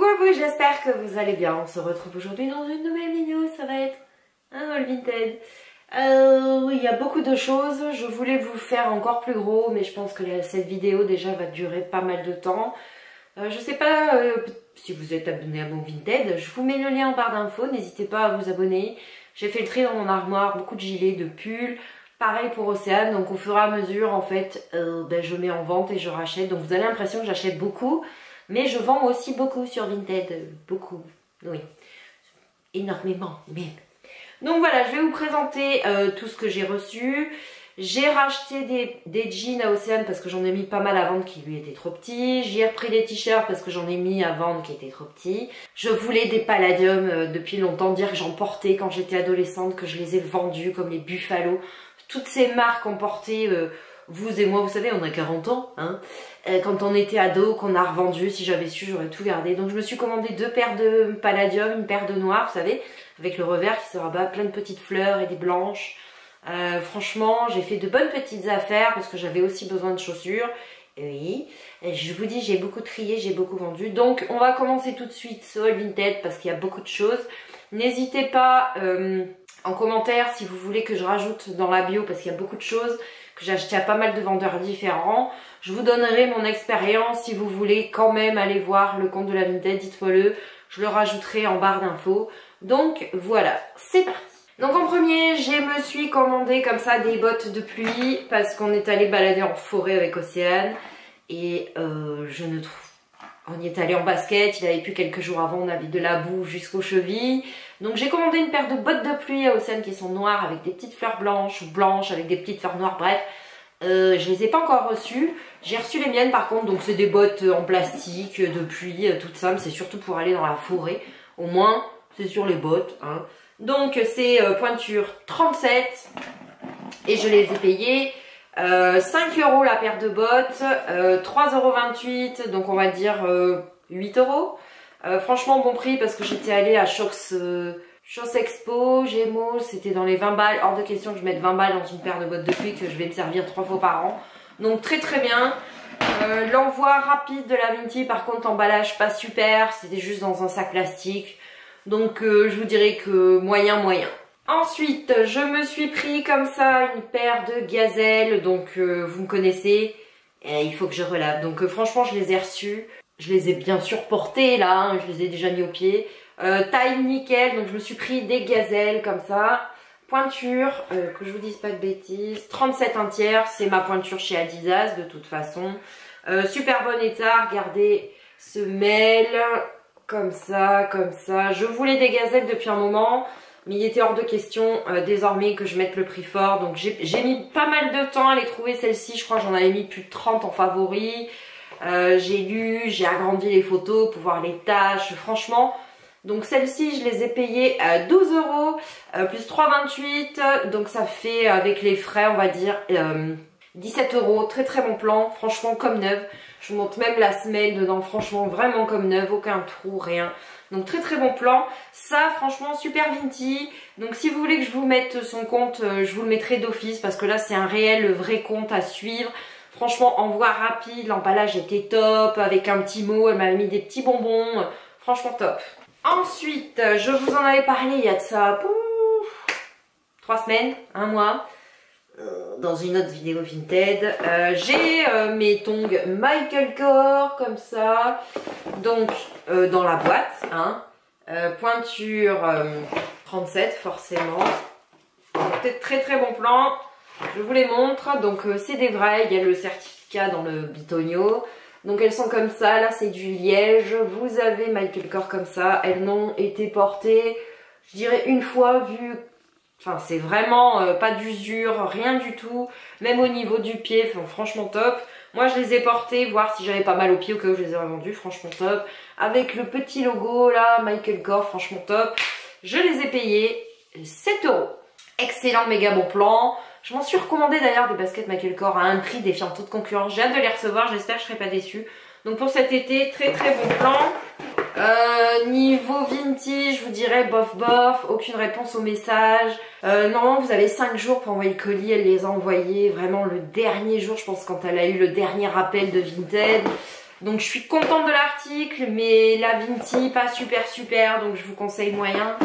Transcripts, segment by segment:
Coucou à vous, j'espère que vous allez bien. On se retrouve aujourd'hui dans une nouvelle vidéo, ça va être un haul vintage. Oui, il y a beaucoup de choses, je voulais vous faire encore plus gros, mais je pense que cette vidéo déjà va durer pas mal de temps. Je sais pas si vous êtes abonné à mon Vinted, je vous mets le lien en barre d'infos, n'hésitez pas à vous abonner. J'ai fait le tri dans mon armoire, beaucoup de gilets, de pulls. Pareil pour Océane, donc au fur et à mesure en fait je mets en vente et je rachète. Donc vous avez l'impression que j'achète beaucoup, mais je vends aussi beaucoup sur Vinted, beaucoup, oui, énormément même. Donc voilà, je vais vous présenter tout ce que j'ai reçu. J'ai racheté des jeans à Océane parce que j'en ai mis pas mal à vendre qui lui étaient trop petits. J'ai repris des t-shirts parce que j'en ai mis à vendre qui étaient trop petits. Je voulais des palladiums depuis longtemps, dire que j'en portais quand j'étais adolescente, que je les ai vendus comme les Buffalo. Toutes ces marques ont porté, vous et moi, vous savez, on a 40 ans, hein. Quand on était ado, qu'on a revendu, si j'avais su, j'aurais tout gardé. Donc je me suis commandé 2 paires de palladium, une paire de noir, vous savez, avec le revers qui se rabat, plein de petites fleurs et des blanches. Franchement, j'ai fait de bonnes petites affaires parce que j'avais aussi besoin de chaussures. Et oui, et je vous dis, j'ai beaucoup trié, j'ai beaucoup vendu. Donc on va commencer tout de suite ce haul Vinted parce qu'il y a beaucoup de choses. N'hésitez pas en commentaire si vous voulez que je rajoute dans la bio parce qu'il y a beaucoup de choses que j'ai acheté à pas mal de vendeurs différents. Je vous donnerai mon expérience si vous voulez quand même aller voir le compte de la Vinted, dites-moi le. Je le rajouterai en barre d'infos. Donc voilà, c'est parti. Donc en premier, je me suis commandé comme ça des bottes de pluie parce qu'on est allé balader en forêt avec Océane et je ne trouve... On y est allé en basket, il avait plu quelques jours avant, on avait de la boue jusqu'aux chevilles. Donc j'ai commandé une paire de bottes de pluie à Océane qui sont noires avec des petites fleurs blanches ou blanches avec des petites fleurs noires, bref. Je les ai pas encore reçues. J'ai reçu les miennes par contre, donc c'est des bottes en plastique de pluie, toutes simples, c'est surtout pour aller dans la forêt. Au moins, c'est sur les bottes, hein. Donc c'est pointure 37 et je les ai payées 5 € la paire de bottes, 3,28 €, donc on va dire 8 €. Franchement bon prix parce que j'étais allée à Shox Expo, Gémeaux, c'était dans les 20 balles. Hors de question que je mette 20 balles dans une paire de bottes de pluie que je vais me servir 3 fois par an. Donc très très bien. L'envoi rapide de la Vinti, par contre emballage pas super, c'était juste dans un sac plastique. Donc je vous dirais que moyen. Ensuite, je me suis pris comme ça une paire de gazelles, donc vous me connaissez, et il faut que je relave. Donc franchement, je les ai reçues, je les ai bien sûr portées là, hein, je les ai déjà mis au pied. Taille nickel, donc je me suis pris des gazelles comme ça. Pointure, que je vous dise pas de bêtises, 37 1/3, c'est ma pointure chez Adidas de toute façon. Super bon état, regardez, semelle, comme ça. Je voulais des gazelles depuis un moment, mais il était hors de question désormais que je mette le prix fort. Donc j'ai mis pas mal de temps à les trouver, celles-ci. Je crois que j'en avais mis plus de 30 en favoris. J'ai lu, j'ai agrandi les photos pour voir les taches, franchement. Donc celles-ci, je les ai payées à 12 € plus 3,28 €. Donc ça fait avec les frais, on va dire 17 €. Très très bon plan, franchement comme neuve. Je vous montre même la semelle dedans, franchement vraiment comme neuve, aucun trou, rien. Donc très très bon plan. Ça franchement super Vinti. Donc si vous voulez que je vous mette son compte, je vous le mettrai d'office parce que là c'est un réel vrai compte à suivre. Franchement envoi rapide, l'emballage était top avec un petit mot, elle m'avait mis des petits bonbons. Franchement top. Ensuite, je vous en avais parlé il y a de ça 3 semaines, 1 mois. Dans une autre vidéo Vinted, j'ai mes tongs Michael Kors comme ça, donc dans la boîte, hein, pointure 37 forcément, peut-être très très bon plan, je vous les montre. Donc c'est des vrais, il y a le certificat dans le bitonio, donc elles sont comme ça, là c'est du liège. Vous avez Michael Kors comme ça, elles n'ont été portées, je dirais une fois, vu. Enfin, c'est vraiment pas d'usure, rien du tout. Même au niveau du pied, enfin, franchement top. Moi, je les ai portés, voir si j'avais pas mal au pied au cas où je les ai revendus. Franchement top. Avec le petit logo là, Michael Kors, franchement top. Je les ai payés 7 €. Excellent, méga bon plan. Je m'en suis recommandé d'ailleurs des baskets Michael Kors à un prix défiant toute concurrence. J'ai hâte de les recevoir, j'espère que je serai pas déçue. Donc pour cet été, très très bon plan. Niveau Vinti, je vous dirais bof, aucune réponse au message. Normalement vous avez 5 jours pour envoyer le colis, elle les a envoyés vraiment le dernier jour, je pense quand elle a eu le dernier appel de Vinted. Donc je suis contente de l'article, mais la Vinti pas super, donc je vous conseille moyen.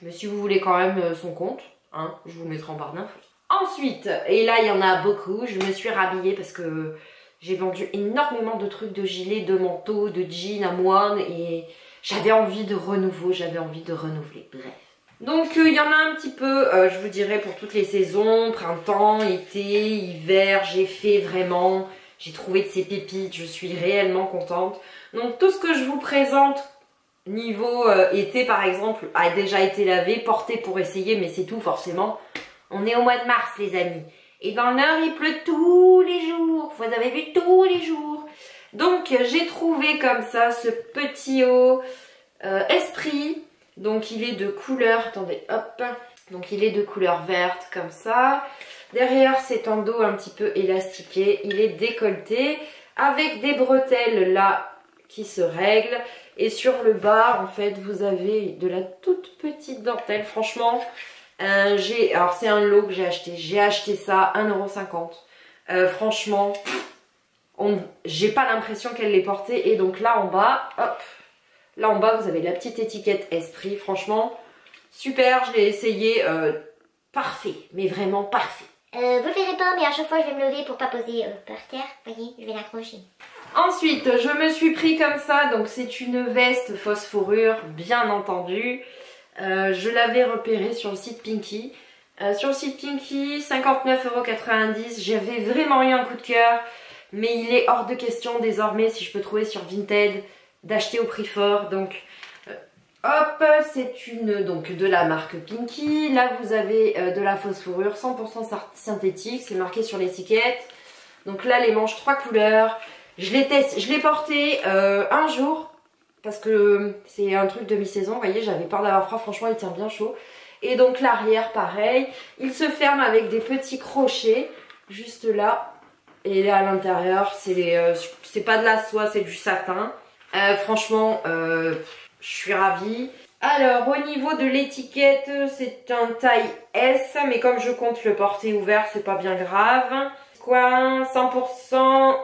Mais si vous voulez quand même son compte, hein, je vous mettrai en barre d'infos. Ensuite, et là il y en a beaucoup, je me suis rhabillée parce que j'ai vendu énormément de trucs, de gilets, de manteaux, de jeans à moine et j'avais envie de renouveau, j'avais envie de renouveler, bref. Donc il y en a un petit peu, je vous dirais pour toutes les saisons, printemps, été, hiver, j'ai fait vraiment, j'ai trouvé de ces pépites, je suis réellement contente. Donc tout ce que je vous présente niveau été par exemple a déjà été lavé, porté pour essayer, mais c'est tout forcément. On est au mois de mars les amis. Et dans le Nord il pleut tous les jours, vous avez vu tous les jours. Donc j'ai trouvé comme ça ce petit haut Esprit. Donc il est de couleur, attendez, hop, donc il est de couleur verte comme ça. Derrière c'est un dos un petit peu élastiqué, il est décolleté avec des bretelles là qui se règlent. Et sur le bas en fait vous avez de la toute petite dentelle, franchement. Alors c'est un lot que j'ai acheté ça 1,50 €. Franchement, j'ai pas l'impression qu'elle l'ait porté. Et donc là en bas, hop. Là en bas vous avez la petite étiquette Esprit, franchement super, je l'ai essayé, parfait, mais vraiment parfait. Vous le verrez pas, mais à chaque fois je vais me lever pour pas poser par terre, voyez, je vais l'accrocher. Ensuite je me suis pris comme ça, donc c'est une veste fausse fourrure, bien entendu. Je l'avais repérée sur le site Pinky. Sur le site Pinky, 59,90 €, j'avais vraiment eu un coup de cœur, mais il est hors de question désormais si je peux trouver sur Vinted d'acheter au prix fort. Donc hop, c'est une donc de la marque Pinky. Là vous avez de la fausse fourrure 100% synthétique, c'est marqué sur l'étiquette. Donc là les manches 3 couleurs. Je l'ai porté un jour parce que c'est un truc de mi-saison, vous voyez, j'avais peur d'avoir froid, franchement il tient bien chaud. Et donc l'arrière pareil, il se ferme avec des petits crochets juste là. Et là à l'intérieur c'est pas de la soie, c'est du satin. Franchement, je suis ravie. Alors, au niveau de l'étiquette, c'est un taille S, mais comme je compte le porter ouvert, c'est pas bien grave. Quoi, 100%...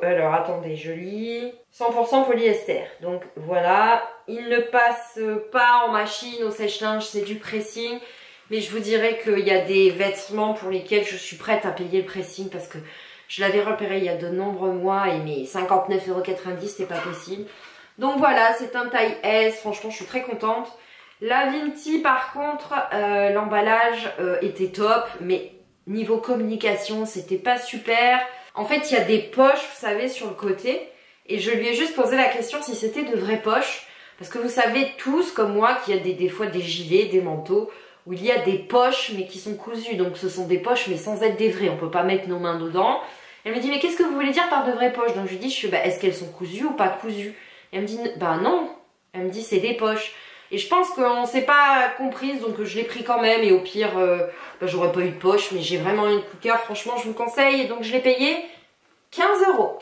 Alors, attendez, je lis. 100% polyester. Donc, voilà. Il ne passe pas en machine, au sèche-linge, c'est du pressing. Mais je vous dirais qu'il y a des vêtements pour lesquels je suis prête à payer le pressing parce que je l'avais repéré il y a de nombreux mois et mes 59,90 €, c'est pas possible. Donc voilà, c'est un taille S, franchement je suis très contente. La Vinti par contre, l'emballage était top, mais niveau communication c'était pas super. En fait il y a des poches, vous savez, sur le côté. Et je lui ai juste posé la question si c'était de vraies poches. Parce que vous savez tous, comme moi, qu'il y a des fois des gilets, des manteaux, où il y a des poches mais qui sont cousues. Donc ce sont des poches mais sans être des vraies, on peut pas mettre nos mains dedans. Elle me dit mais qu'est-ce que vous voulez dire par de vraies poches? Donc je lui dis bah, est-ce qu'elles sont cousues ou pas cousues? Et elle me dit bah non. Elle me dit c'est des poches. Et je pense qu'on s'est pas comprise, donc je l'ai pris quand même. Et au pire bah, j'aurais pas eu de poche, mais j'ai vraiment eu un coup de cœur, franchement je vous le conseille. Et donc je l'ai payé 15 €.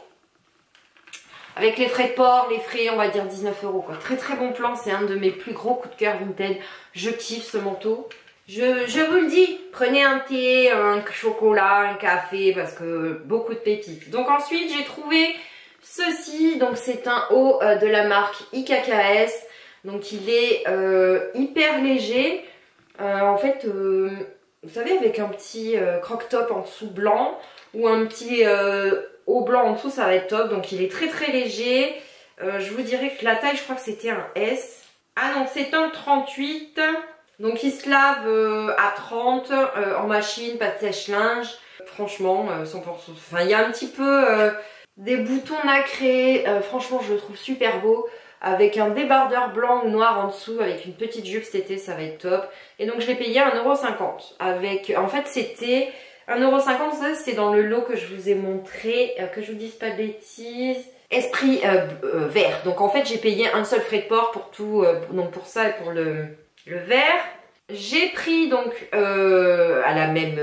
Avec les frais de port, les frais, on va dire 19 € quoi. Très très bon plan, c'est un de mes plus gros coups de cœur Vinted. Je kiffe ce manteau. Je vous le dis, prenez un thé, un chocolat, un café, parce que beaucoup de pépites. Donc ensuite, j'ai trouvé ceci. Donc c'est un haut de la marque IKKS. Donc il est hyper léger. En fait, vous savez, avec un petit croc-top en dessous blanc ou un petit haut blanc en dessous, ça va être top. Donc il est très très léger. Je vous dirais que la taille, je crois que c'était un S. Ah non, c'est un 38. Donc il se lave à 30 en machine, pas de sèche-linge. Franchement, 100%. Enfin, il y a un petit peu des boutons nacrés. Franchement, je le trouve super beau. Avec un débardeur blanc ou noir en dessous, avec une petite jupe cet été, ça va être top. Et donc je l'ai payé 1,50 €. Avec, en fait, c'était 1,50 €, ça c'est dans le lot que je vous ai montré. Que je vous dise pas de bêtises. Esprit vert. Donc en fait, j'ai payé un seul frais de port pour tout, donc pour ça et pour le vert. J'ai pris donc à la même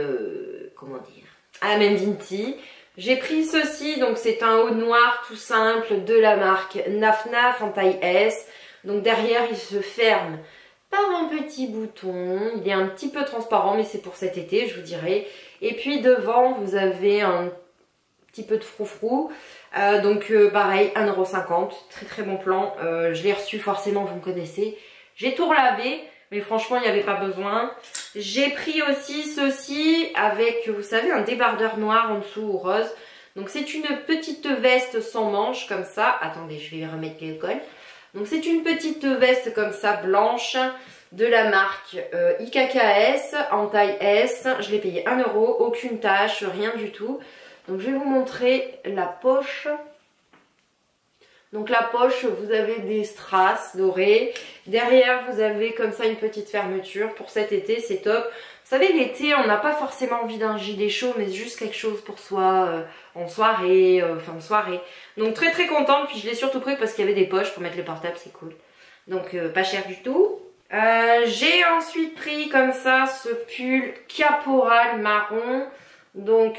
comment dire, à la même Vinti. J'ai pris ceci, donc c'est un haut noir tout simple de la marque Naf Naf en taille S. Donc derrière il se ferme par un petit bouton. Il est un petit peu transparent mais c'est pour cet été je vous dirais. Et puis devant vous avez un petit peu de froufrou. Donc pareil, 1,50 €, très très bon plan. Je l'ai reçu forcément, vous me connaissez. J'ai tout relavé, mais franchement il n'y avait pas besoin. J'ai pris aussi ceci avec, vous savez, un débardeur noir en dessous ou rose. Donc c'est une petite veste sans manches comme ça. Attendez, je vais remettre le col. Donc c'est une petite veste comme ça blanche de la marque IKKS en taille S. Je l'ai payé 1 €, aucune tache, rien du tout. Donc je vais vous montrer la poche. Donc la poche, vous avez des strass dorés. Derrière, vous avez comme ça une petite fermeture. Pour cet été, c'est top. Vous savez, l'été, on n'a pas forcément envie d'un gilet chaud, mais juste quelque chose pour soi en soirée, fin de soirée. Donc très très contente. Puis je l'ai surtout pris parce qu'il y avait des poches pour mettre le portable, c'est cool. Donc pas cher du tout. J'ai ensuite pris comme ça ce pull caporal marron. Donc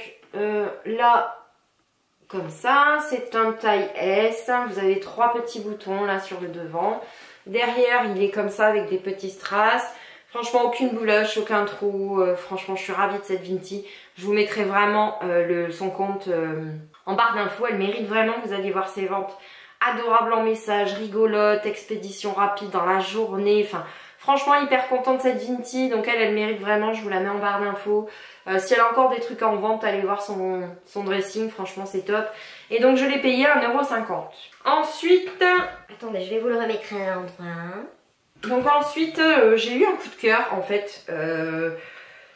là, comme ça, c'est un taille S. Vous avez 3 petits boutons là sur le devant. Derrière, il est comme ça avec des petits strass. Franchement, aucune bouloche, aucun trou. Franchement, je suis ravie de cette Vinti. Je vous mettrai vraiment son compte en barre d'infos. Elle mérite vraiment. Vous allez voir ses ventes adorables en message, rigolote, expédition rapide dans la journée. Enfin, franchement, hyper contente de cette Vinti. Donc elle mérite vraiment. Je vous la mets en barre d'infos. Si elle a encore des trucs en vente, allez voir son dressing. Franchement, c'est top. Et donc, je l'ai payé 1,50 €. Ensuite, Attendez, je vais vous le remettre à l'endroit. Donc ensuite, j'ai eu un coup de cœur en fait.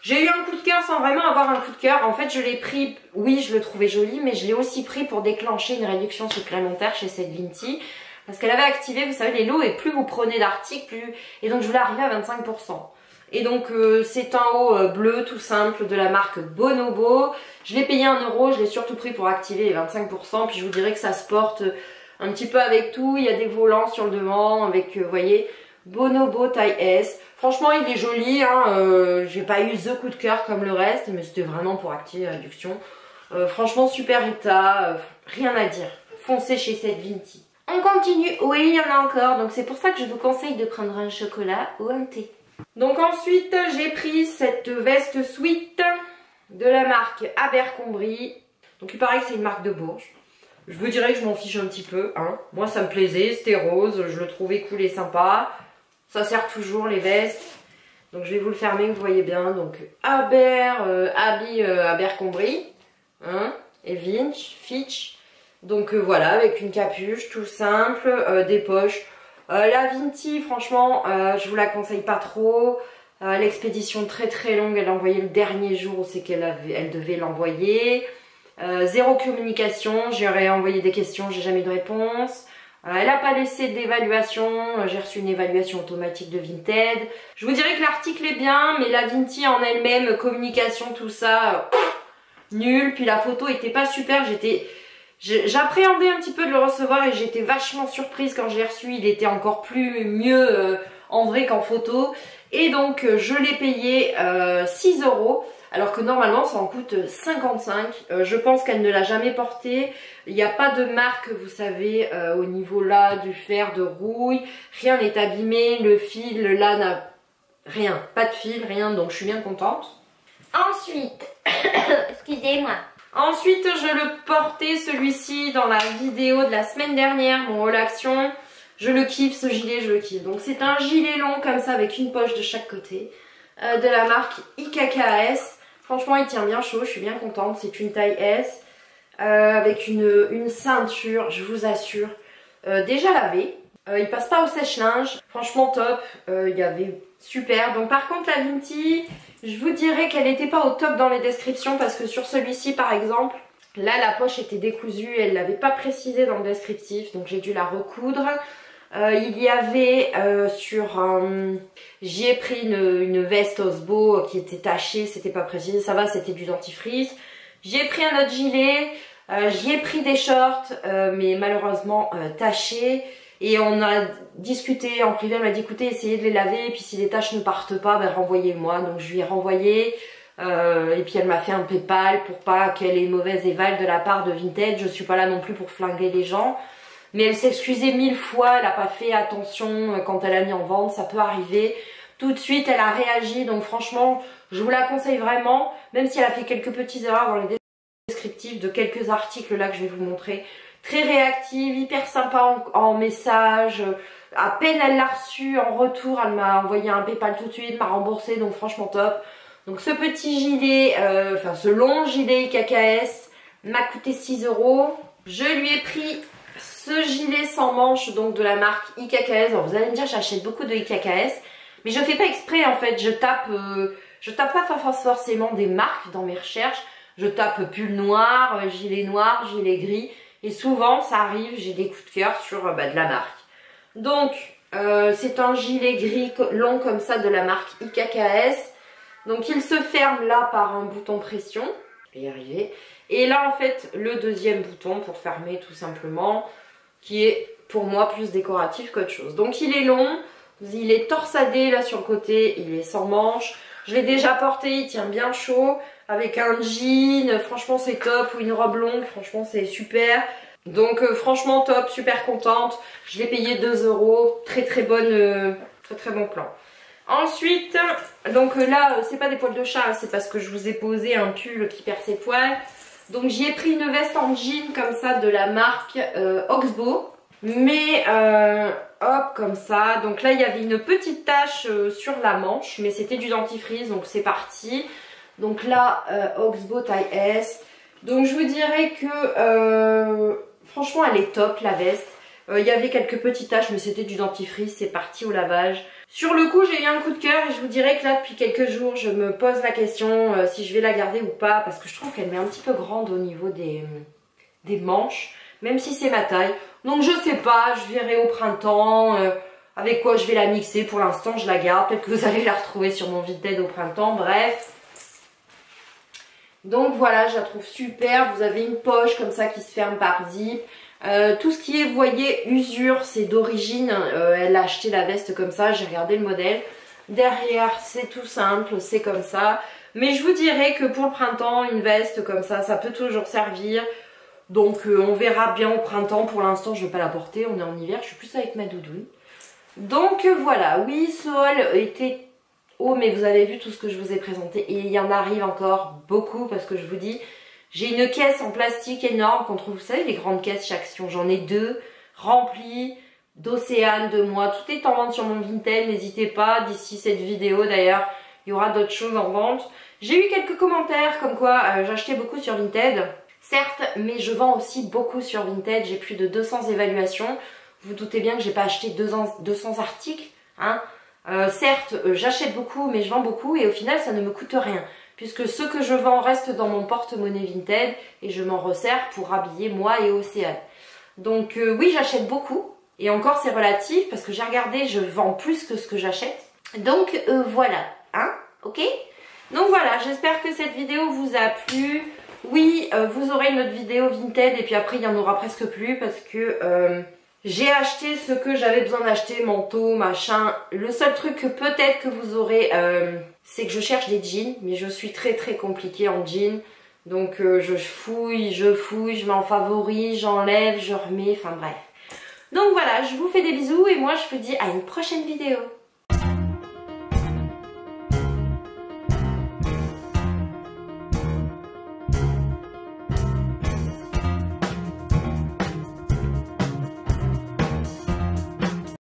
J'ai eu un coup de cœur sans vraiment avoir un coup de cœur. En fait, je l'ai pris, oui, je le trouvais joli, mais je l'ai aussi pris pour déclencher une réduction supplémentaire chez cette Vinti. Parce qu'elle avait activé, vous savez, les lots, et plus vous prenez d'articles, plus... Et donc, je voulais arriver à 25 %. Et donc, c'est un haut bleu tout simple de la marque Bonobo. Je l'ai payé 1 €, je l'ai surtout pris pour activer les 25 %. Puis je vous dirais que ça se porte un petit peu avec tout. Il y a des volants sur le devant avec, vous voyez... Bonobo taille S. Franchement, il est joli. Hein, j'ai pas eu the coup de cœur comme le reste, mais c'était vraiment pour activer la réduction. Franchement, super état. Rien à dire. Foncez chez cette Vinti. On continue. Oui, il y en a encore. Donc, c'est pour ça que je vous conseille de prendre un chocolat ou un thé. Donc, ensuite, j'ai pris cette veste sweat de la marque Abercrombie. Donc, il paraît que c'est une marque de Bourges. Je vous dirais que je m'en fiche un petit peu. Hein. Moi, ça me plaisait. C'était rose. Je le trouvais cool et sympa. Ça sert toujours les vestes. Donc je vais vous le fermer, vous voyez bien. Donc Abercrombie. Hein, et Fitch. Donc voilà, avec une capuche, tout simple. Des poches. La Vinti, franchement, je vous la conseille pas trop. L'expédition très très longue. Elle l'a envoyée le dernier jour où c'est elle devait l'envoyer. Zéro communication. J'aurais envoyé des questions, j'ai jamais eu de réponse. Elle n'a pas laissé d'évaluation, j'ai reçu une évaluation automatique de Vinted. Je vous dirais que l'article est bien, mais la Vinti en elle-même, communication, tout ça, nul. Puis la photo était pas super, j'appréhendais un petit peu de le recevoir et j'étais vachement surprise quand j'ai reçu. Il était encore mieux en vrai qu'en photo. Et donc je l'ai payé 6 €. Alors que normalement ça en coûte 55. Je pense qu'elle ne l'a jamais porté. Il n'y a pas de marque, vous savez, au niveau là du fer, de rouille. Rien n'est abîmé. Le fil là n'a rien. Pas de fil, rien. Donc je suis bien contente. Ensuite, excusez-moi. Ensuite, je le portais celui-ci dans la vidéo de la semaine dernière, mon haul action. Je le kiffe, ce gilet, je le kiffe. Donc c'est un gilet long comme ça avec une poche de chaque côté. De la marque IKKS. Franchement, il tient bien chaud, je suis bien contente. C'est une taille S avec une ceinture, je vous assure, déjà lavée. Il passe pas au sèche-linge. Franchement, top. Il y avait super. Donc, par contre, la Vinti, je vous dirais qu'elle n'était pas au top dans les descriptions parce que sur celui-ci, par exemple, là, la poche était décousue. Elle l'avait pas précisé dans le descriptif, donc j'ai dû la recoudre. Il y avait j'y ai pris une veste Osbo qui était tachée, c'était pas précisé, ça va, c'était du dentifrice. J'y ai pris un autre gilet, j'y ai pris des shorts, mais malheureusement tachés. Et on a discuté en privé, elle m'a dit écoutez, essayez de les laver, et puis si les taches ne partent pas, ben renvoyez-moi. Donc je lui ai renvoyé, et puis elle m'a fait un PayPal pour pas qu'elle ait une mauvaise éval de la part de Vinted. Je suis pas là non plus pour flinguer les gens. Mais elle s'est excusée 1000 fois, elle n'a pas fait attention quand elle a mis en vente, ça peut arriver. Tout de suite, elle a réagi, donc franchement, je vous la conseille vraiment, même si elle a fait quelques petites erreurs dans les descriptif de quelques articles là que je vais vous montrer. Très réactive, hyper sympa en message. À peine elle l'a reçu en retour, elle m'a envoyé un PayPal tout de suite, m'a remboursé, donc franchement top. Donc ce petit gilet, enfin ce long gilet IKKS m'a coûté 6 €. Je lui ai pris ce gilet sans manches, donc de la marque IKKS. Alors vous allez me dire, j'achète beaucoup de IKKS, mais je fais pas exprès en fait. Je tape pas forcément des marques dans mes recherches. Je tape pull noir, gilet gris, et souvent ça arrive, j'ai des coups de cœur sur de la marque. Donc c'est un gilet gris long comme ça de la marque IKKS. Donc il se ferme là par un bouton pression, je vais y arriver. Et là en fait le deuxième bouton pour fermer tout simplement, qui est pour moi plus décoratif qu'autre chose. Donc il est long, il est torsadé là sur le côté, il est sans manches. Je l'ai déjà porté, il tient bien chaud, avec un jean, franchement c'est top, ou une robe longue, franchement c'est super. Donc franchement top, super contente. Je l'ai payé 2 €, très bon plan. Ensuite, donc là c'est pas des poils de chat, c'est parce que je vous ai posé un pull qui perd ses poils. Donc j'y ai pris une veste en jean comme ça de la marque Oxbow. Mais hop comme ça. Donc là il y avait une petite tache sur la manche, mais c'était du dentifrice, donc c'est parti. Donc là Oxbow taille S. Donc je vous dirais que franchement elle est top la veste. Il y avait quelques petites taches, mais c'était du dentifrice, c'est parti au lavage. Sur le coup j'ai eu un coup de cœur et je vous dirais que là depuis quelques jours je me pose la question si je vais la garder ou pas, parce que je trouve qu'elle m'est un petit peu grande au niveau des manches, même si c'est ma taille. Donc je sais pas, je verrai au printemps avec quoi je vais la mixer. Pour l'instant je la garde, peut-être que vous allez la retrouver sur mon Vinted au printemps, bref. Donc voilà, je la trouve super. Vous avez une poche comme ça qui se ferme par zip. Tout ce qui est, vous voyez, usure, c'est d'origine. Elle a acheté la veste comme ça, j'ai regardé le modèle. Derrière, c'est tout simple, c'est comme ça. Mais je vous dirais que pour le printemps, une veste comme ça peut toujours servir. Donc on verra bien au printemps. Pour l'instant, je ne vais pas la porter, on est en hiver, je suis plus avec ma doudoune. Donc voilà, oui, ce haul était haut, mais vous avez vu tout ce que je vous ai présenté. Et il y en arrive encore beaucoup parce que je vous dis... J'ai une caisse en plastique énorme qu'on trouve, vous savez, les grandes caisses chez Action. J'en ai 2 remplies d'Océane, de moi. Tout est en vente sur mon Vinted, n'hésitez pas. D'ici cette vidéo d'ailleurs, il y aura d'autres choses en vente. J'ai eu quelques commentaires comme quoi j'achetais beaucoup sur Vinted. Certes, mais je vends aussi beaucoup sur Vinted. J'ai plus de 200 évaluations. Vous doutez bien que j'ai pas acheté 200 articles. Hein. Certes, j'achète beaucoup, mais je vends beaucoup et au final, ça ne me coûte rien. Puisque ce que je vends reste dans mon porte-monnaie Vinted et je m'en resserre pour habiller moi et Océane. Donc oui, j'achète beaucoup. Et encore, c'est relatif parce que j'ai regardé, je vends plus que ce que j'achète. Donc voilà, hein, ok? Donc voilà, j'espère que cette vidéo vous a plu. Oui, vous aurez une autre vidéo Vinted et puis après, il n'y en aura presque plus parce que... j'ai acheté ce que j'avais besoin d'acheter, manteau, machin. Le seul truc que peut-être que vous aurez, c'est que je cherche des jeans. Mais je suis très compliquée en jeans. Donc je fouille, je mets en favori, j'enlève, je remets, enfin bref. Donc voilà, je vous fais des bisous et moi je vous dis à une prochaine vidéo.